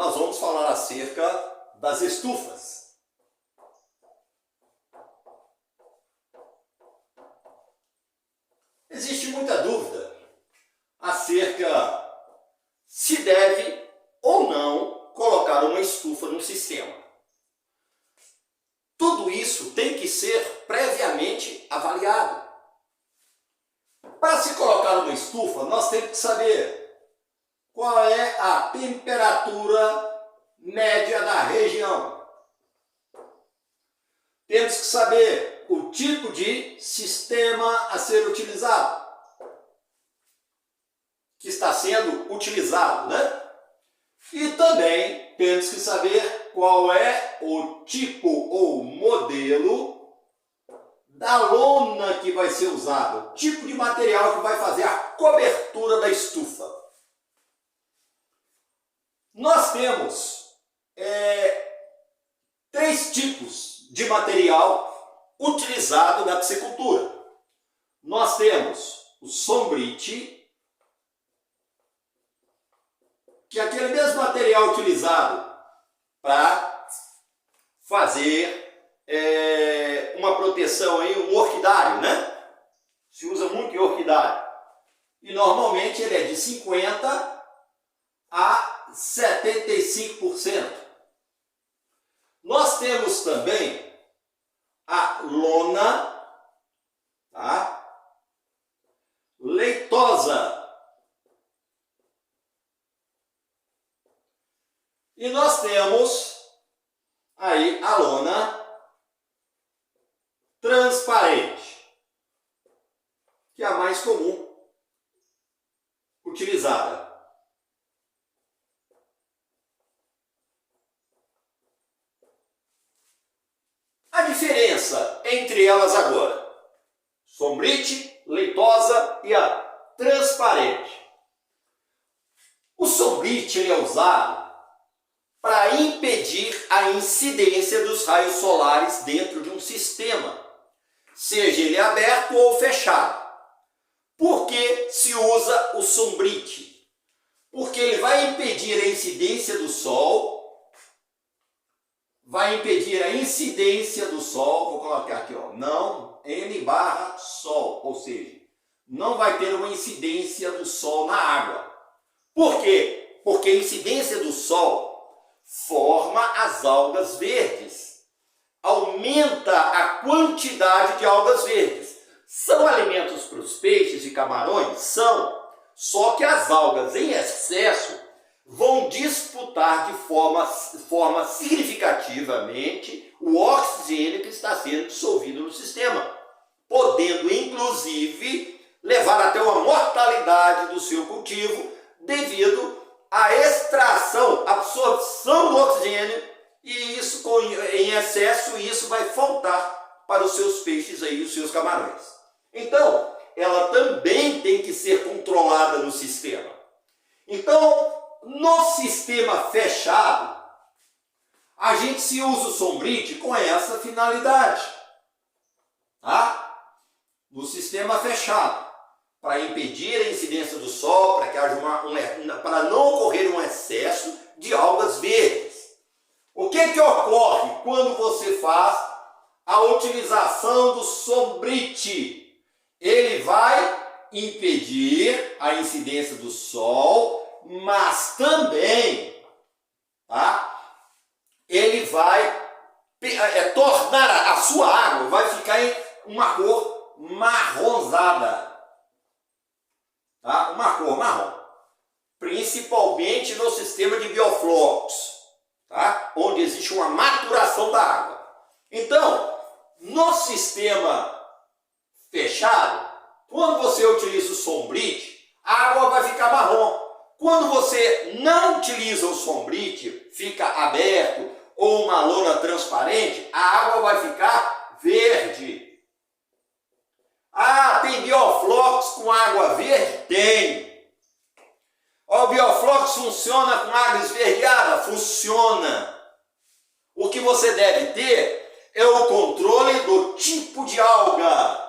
nós vamos falar acerca das estufas. Existe muita dúvida acerca se deve ou não colocar uma estufa no sistema. Tudo isso tem que ser previamente avaliado. Para se colocar uma estufa, nós temos que saber qual é a temperatura média da região. Temos que saber o tipo de sistema a ser utilizado, que está sendo utilizado, né? E também temos que saber qual é o tipo ou modelo da lona que vai ser usado, o tipo de material que vai fazer a cobertura da estufa. Nós temos três tipos de material utilizado na piscicultura. Nós temos o sombrite, que é aquele mesmo material utilizado para fazer uma proteção, aí, um orquidário, né? Se usa muito em orquidário. E normalmente ele é de 50% a 75%. Nós temos também a lona, tá? Leitosa. E nós temos aí a lona transparente, que é a mais comum utilizada. A diferença entre elas agora, sombrite, leitosa e a transparente. O sombrite ele é usado para impedir a incidência dos raios solares dentro de um sistema, seja ele aberto ou fechado. Por que se usa o sombrite? Porque ele vai impedir a incidência do sol, vou colocar aqui, ó, não N/sol, ou seja, não vai ter uma incidência do sol na água. Por quê? Porque a incidência do sol forma as algas verdes, aumenta a quantidade de algas verdes. São alimentos para os peixes e camarões? São. Só que as algas em excesso vão disputar de forma significativamente o oxigênio que está sendo dissolvido no sistema, podendo inclusive levar até uma mortalidade do seu cultivo devido à extração, absorção do oxigênio, e isso em excesso, isso vai faltar para os seus peixes aí, os seus camarões. Então, ela também tem que ser controlada no sistema. Então, no sistema fechado, a gente se usa o sombrite com essa finalidade, tá? No sistema fechado, para impedir a incidência do sol, para que haja para não ocorrer um excesso de algas verdes. O que ocorre quando você faz a utilização do sombrite? Ele vai impedir a incidência do sol, mas também, tá? Ele vai tornar a sua água, vai ficar em uma cor marronzada. Tá? Uma cor marrom, principalmente no sistema de bioflocos, tá? Onde existe uma maturação da água. Então, no sistema fechado, quando você utiliza o sombrite, a água vai ficar marrom. Quando você não utiliza o sombrite, fica aberto ou uma lona transparente, a água vai ficar verde. Ah, tem bioflocos com água verde? Tem. O bioflocos funciona com água esverdeada? Funciona. O que você deve ter é o controle do tipo de alga.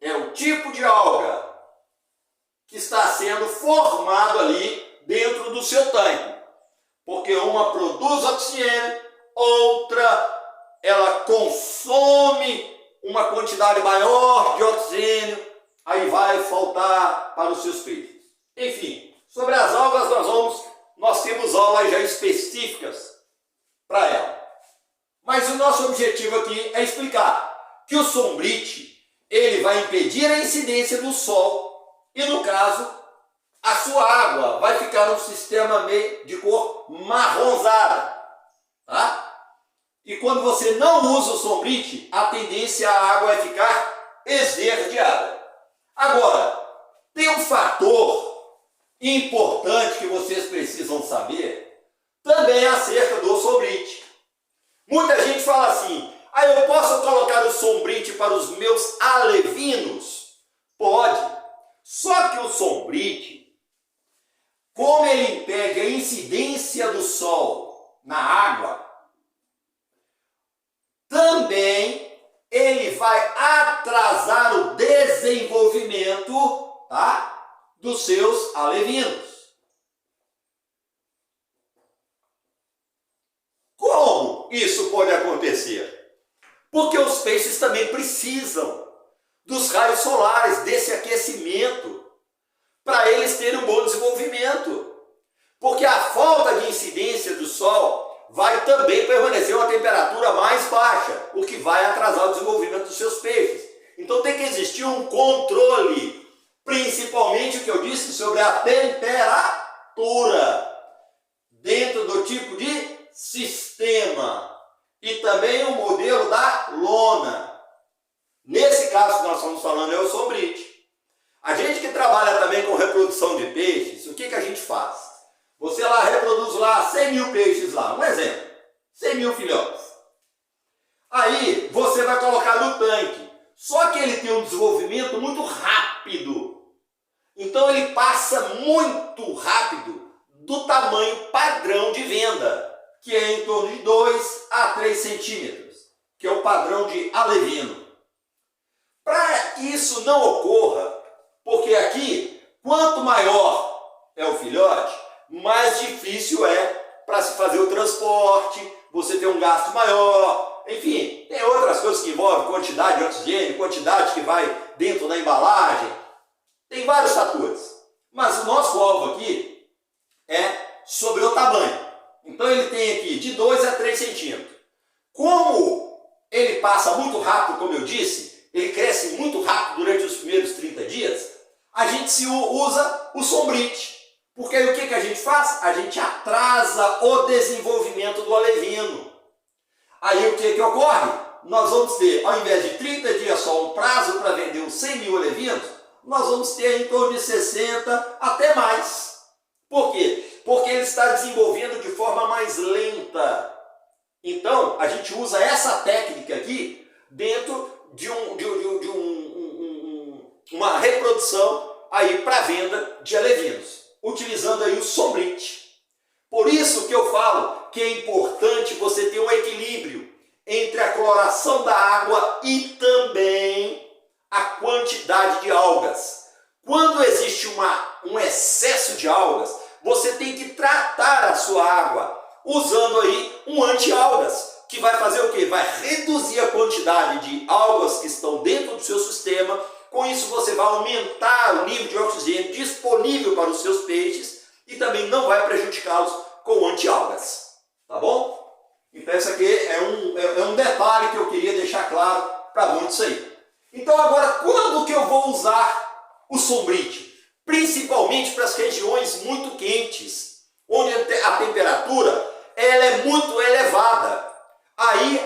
É o tipo de alga que está sendo formado ali dentro do seu tanque. Porque uma produz oxigênio, outra ela consome uma quantidade maior de oxigênio, aí vai faltar para os seus peixes. Enfim, sobre as algas nós temos aulas já específicas para ela. Mas o nosso objetivo aqui é explicar que o sombrite, ele vai impedir a incidência do sol e, no caso, a sua água vai ficar num sistema meio de cor marronzada, tá? E quando você não usa o sombrite, a tendência a água é ficar esverdeada. Agora, tem um fator importante que vocês precisam saber também acerca do sombrite. Muita gente fala assim: ah, eu posso colocar o sombrite para os meus alevinos? Pode. Só que o sombrite, como ele impede a incidência do sol na água, também ele vai atrasar o desenvolvimento, tá, dos seus alevinos. Como isso pode acontecer? Porque os peixes também precisam dos raios solares, desse aquecimento, para eles terem um bom desenvolvimento. Porque a falta de incidência do sol vai também permanecer uma temperatura mais baixa, o que vai atrasar o desenvolvimento dos seus peixes. Então tem que existir um controle, principalmente o que eu disse sobre a temperatura, dentro do tipo de sistema, e também o modelo da lona. Nesse caso que nós estamos falando é o sombrite. A gente que trabalha também com reprodução de peixes, o que a gente faz? Você lá reproduz lá 100 mil peixes lá, um exemplo, 100 mil filhotes. Aí você vai colocar no tanque, só que ele tem um desenvolvimento muito rápido. Então ele passa muito rápido do tamanho padrão de venda, que é em torno de 2 a 3 centímetros, que é o padrão de alevino. Para que isso não ocorra, porque aqui, quanto maior é o filhote, mais difícil é para se fazer o transporte, você tem um gasto maior, enfim, tem outras coisas que envolvem quantidade de oxigênio, quantidade que vai dentro da embalagem, tem vários fatores. Mas o nosso alvo aqui é sobre o tamanho. Então ele tem aqui de 2 a 3 centímetros. Como ele passa muito rápido, como eu disse, ele cresce muito rápido durante os primeiros 30 dias, a gente se usa o sombrite. Porque aí o que a gente faz? A gente atrasa o desenvolvimento do alevino. Aí o que ocorre? Nós vamos ter, ao invés de 30 dias só, um prazo para vender os 100 mil alevinos, nós vamos ter em torno de 60 até mais. Por quê? Porque ele está desenvolvendo de forma mais lenta. Então, a gente usa essa técnica aqui dentro de uma reprodução aí para venda de alevinos, utilizando aí o sombrite. Por isso que eu falo que é importante você ter um equilíbrio entre a coloração da água e também a quantidade de algas. Quando existe um excesso de algas, você tem que tratar a sua água usando aí um anti-algas, que vai fazer o quê? Vai reduzir a quantidade de algas que estão dentro do seu sistema. Com isso você vai aumentar o nível de oxigênio disponível para os seus peixes e também não vai prejudicá-los com anti-algas. Tá bom? Então esse aqui é um detalhe que eu queria deixar claro para muitos aí. Então agora, quando que eu vou usar o sombrite? Principalmente para as regiões muito quentes, onde a temperatura ela é muito elevada. Aí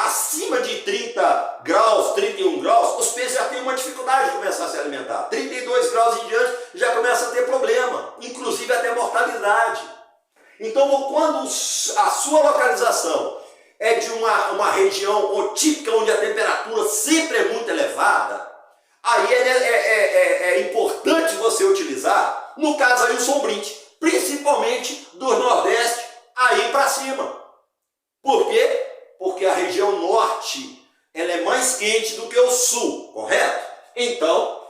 acima de 30 graus, 31 graus, os peixes já têm uma dificuldade de começar a se alimentar. 32 graus em diante já começa a ter problema, inclusive até mortalidade. Então, quando a sua localização é de uma região típica onde a temperatura sempre é muito elevada, aí é importante você utilizar, no caso aí o sombrite, principalmente do Nordeste aí para cima. Por quê? Porque a região norte ela é mais quente do que o sul, correto? Então,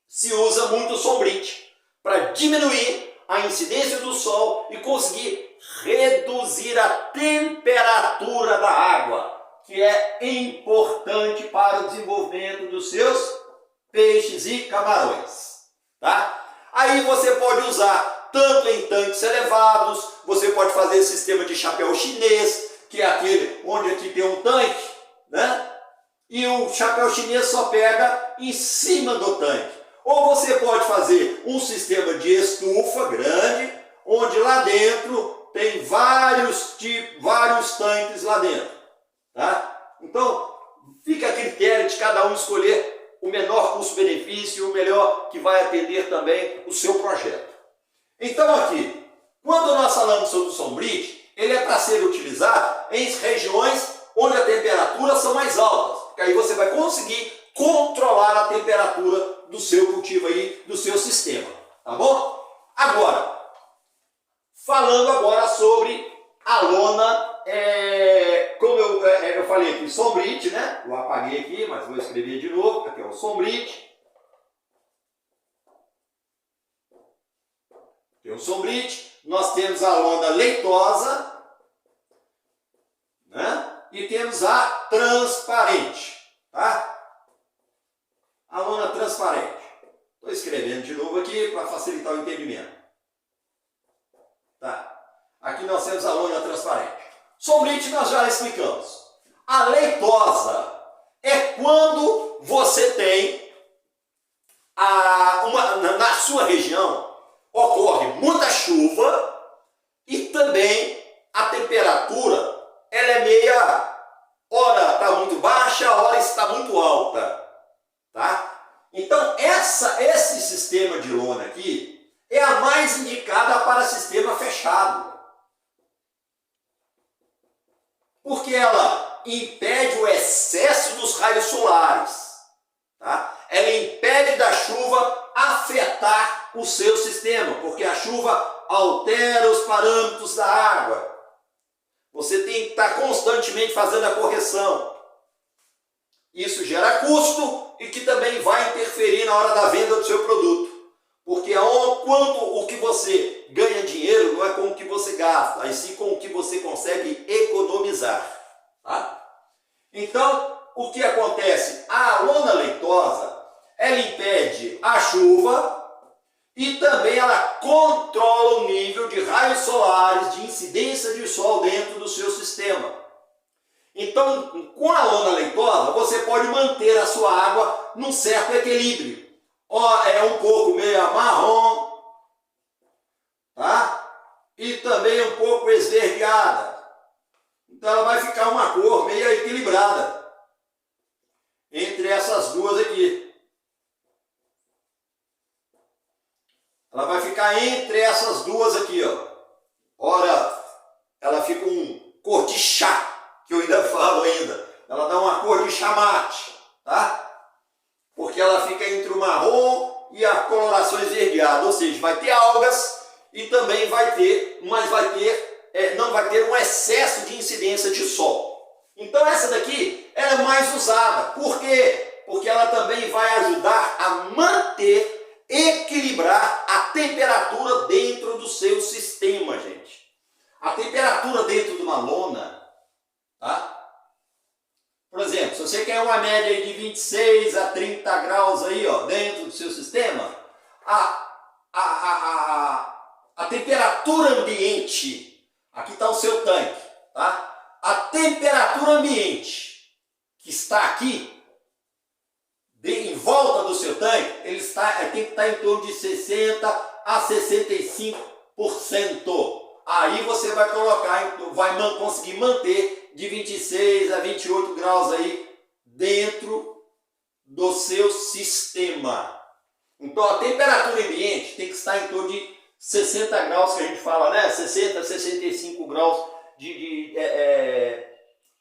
se usa muito o sombrite para diminuir a incidência do sol e conseguir reduzir a temperatura da água, que é importante para o desenvolvimento dos seus peixes e camarões, tá? Aí você pode usar tanto em tanques elevados, você pode fazer sistema de chapéu chinês, que é aquele onde aqui tem um tanque, né? E o chapéu chinês só pega em cima do tanque. Ou você pode fazer um sistema de estufa grande, onde lá dentro tem vários tanques lá dentro, tá? Então, fica a critério de cada um escolher o menor custo-benefício, o melhor que vai atender também o seu projeto. Então aqui, quando nós falamos sobre o sombrite, ele é para ser utilizado em regiões onde as temperaturas são mais altas, porque aí você vai conseguir controlar a temperatura do seu cultivo aí, do seu sistema, tá bom? Agora, falando agora sobre a lona, como eu falei aqui, sombrite, né? Eu apaguei aqui, mas vou escrever de novo, aqui é o sombrite. Tem o sombrite, nós temos a lona leitosa, né? E temos a transparente, tá? A lona transparente. Estou escrevendo de novo aqui para facilitar o entendimento. Tá? Aqui nós temos a lona transparente. Sombrite nós já explicamos. A leitosa é quando você tem na sua região ocorre muita chuva e também a temperatura ela é meia, hora está muito baixa, hora está muito alta, tá? Então esse sistema de lona aqui é a mais indicada para sistema fechado, porque ela impede o excesso dos raios solares, tá? Ela impede da chuva afetar o seu sistema, porque a chuva altera os parâmetros da água. Você tem que estar constantemente fazendo a correção. Isso gera custo e que também vai interferir na hora da venda do seu produto. Porque quando o que você ganha dinheiro não é com o que você gasta, mas sim com o que você consegue economizar. Tá? Então, o que acontece? A lona leitosa, ela impede a chuva e também ela controla o nível de raios solares, de incidência de sol dentro do seu sistema. Então, com a lona leitosa, você pode manter a sua água num certo equilíbrio. É um pouco meio marrom, tá? E também um pouco esverdeada. Então ela vai ficar uma cor meio equilibrada entre essas duas aqui. Ela vai ficar entre essas duas aqui, ó. Ora, ela fica cor de chá, que eu ainda falo ainda. Ela dá uma cor de chá mate, tá? Porque ela fica entre o marrom e a coloração esverdeada, ou seja, vai ter algas e também vai ter, mas não vai ter um excesso de incidência de sol. Então essa daqui ela é mais usada. Por quê? Porque ela também vai ajudar a manter, equilibrar a temperatura dentro do seu sistema, gente. A temperatura dentro de uma lona, tá? Por exemplo, se você quer uma média de 26 a 30 graus aí, ó, dentro do seu sistema, a temperatura ambiente, aqui está o seu tanque, tá? A temperatura ambiente que está aqui, em volta do seu tanque, tem que estar em torno de 60 a 65%. Aí você vai conseguir manter de 26 a 28 graus aí dentro do seu sistema. Então a temperatura ambiente tem que estar em torno de 60 graus, que a gente fala, né? 60 a 65 graus de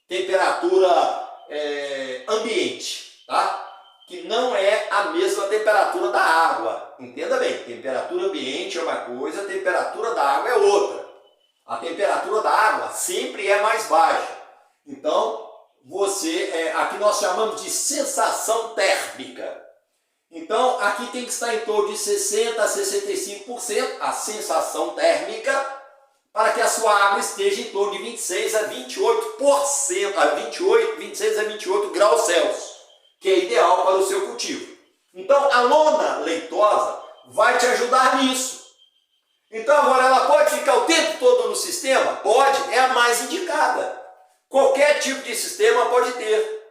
temperatura ambiente, tá? Que não é a mesma temperatura da água. Entenda bem, temperatura ambiente é uma coisa, a temperatura da água é outra. A temperatura da água sempre é mais baixa. Então, aqui nós chamamos de sensação térmica. Então, aqui tem que estar em torno de 60% a 65% a sensação térmica, para que a sua água esteja em torno de 26 a 28%, 26 a 28 graus Celsius, que é ideal para o seu cultivo. Então, a lona leitosa vai te ajudar nisso. Então, agora, ela pode ficar o tempo todo no sistema? Pode, é a mais indicada. Qualquer tipo de sistema pode ter.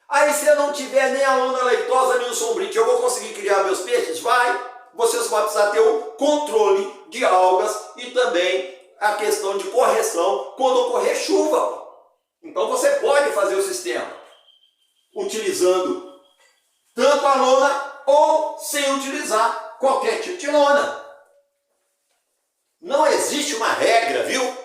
Aí, se eu não tiver nem a lona leitosa, nem o sombrite, eu vou conseguir criar meus peixes? Vai. Você só vai precisar ter o controle de algas e também a questão de correção quando ocorrer chuva. Então, você pode fazer o sistema utilizando tanto a lona ou sem utilizar qualquer tipo de lona. Não existe uma regra, viu?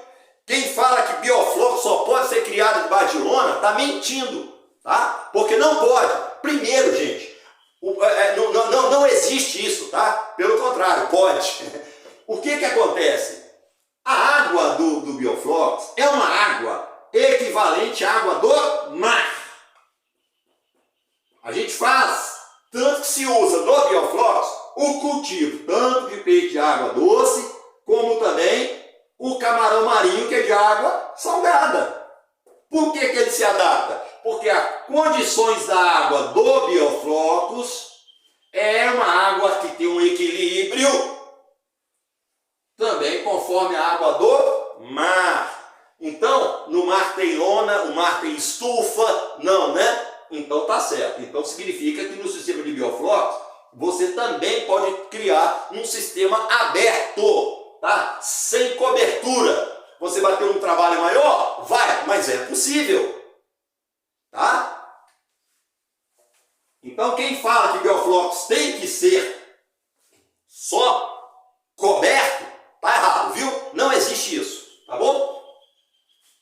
Quem fala que biofloco só pode ser criado debaixo de lona, está mentindo, tá? Porque não pode. Primeiro, gente, não existe isso, tá? Pelo contrário, pode. O que acontece? A água do biofloco é uma água equivalente à água do mar. A gente faz, tanto que se usa no biofloco, o cultivo tanto de peixe de água doce, como também o camarão marinho, que é de água salgada. Por que ele se adapta? Porque as condições da água do bioflocos é uma água que tem um equilíbrio também conforme a água do mar. Então, no mar tem lona, o mar tem estufa, não, né? Então tá certo. Então significa que no sistema de bioflocos você também pode criar um sistema aberto, tá? Sem cobertura. Você vai ter um trabalho maior? Vai, mas é possível, tá? Então quem fala que bioflocos tem que ser só coberto, tá errado, viu? Não existe isso, tá bom?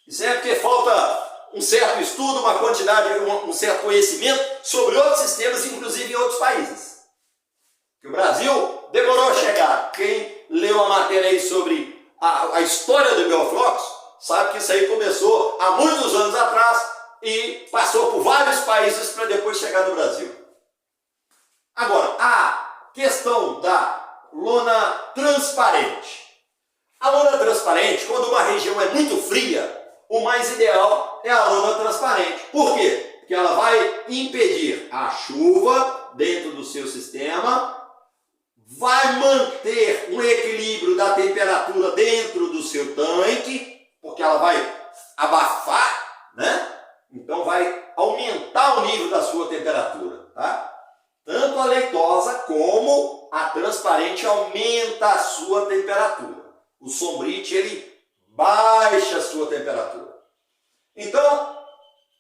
Isso é porque falta um certo estudo, uma quantidade, um certo conhecimento sobre outros sistemas, inclusive em outros países. Que o Brasil demorou a chegar. Quem leu a matéria aí sobre a história do bioflocos, sabe que isso aí começou há muitos anos atrás e passou por vários países para depois chegar no Brasil. Agora, a questão da lona transparente. A lona transparente, quando uma região é muito fria, o mais ideal é a lona transparente. Por quê? Porque ela vai impedir a chuva dentro do seu sistema, vai manter um equilíbrio da temperatura dentro do seu tanque, porque ela vai abafar, né? Então vai aumentar o nível da sua temperatura, tá? Tanto a leitosa como a transparente aumenta a sua temperatura. O sombrite, ele baixa a sua temperatura. Então,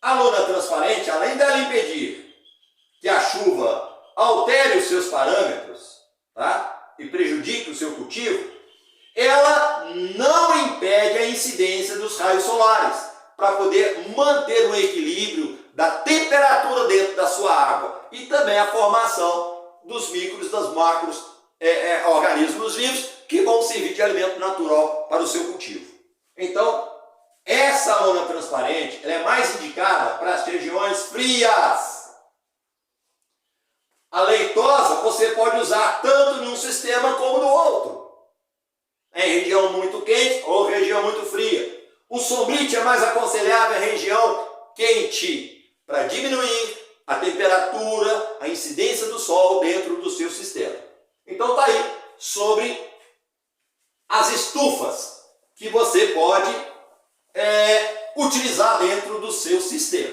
a lona transparente, além dela impedir que a chuva altere os seus parâmetros, tá? E prejudique o seu cultivo, ela não impede a incidência dos raios solares, para poder manter o equilíbrio da temperatura dentro da sua água e também a formação dos micros, das macros organismos vivos que vão servir de alimento natural para o seu cultivo. Então, essa lona transparente ela é mais indicada para as regiões frias. A leitosa você pode usar tanto num sistema como no outro. Em região muito quente ou região muito fria. O sombrite é mais aconselhável em região quente, para diminuir a temperatura, a incidência do sol dentro do seu sistema. Então tá aí sobre as estufas que você pode utilizar dentro do seu sistema.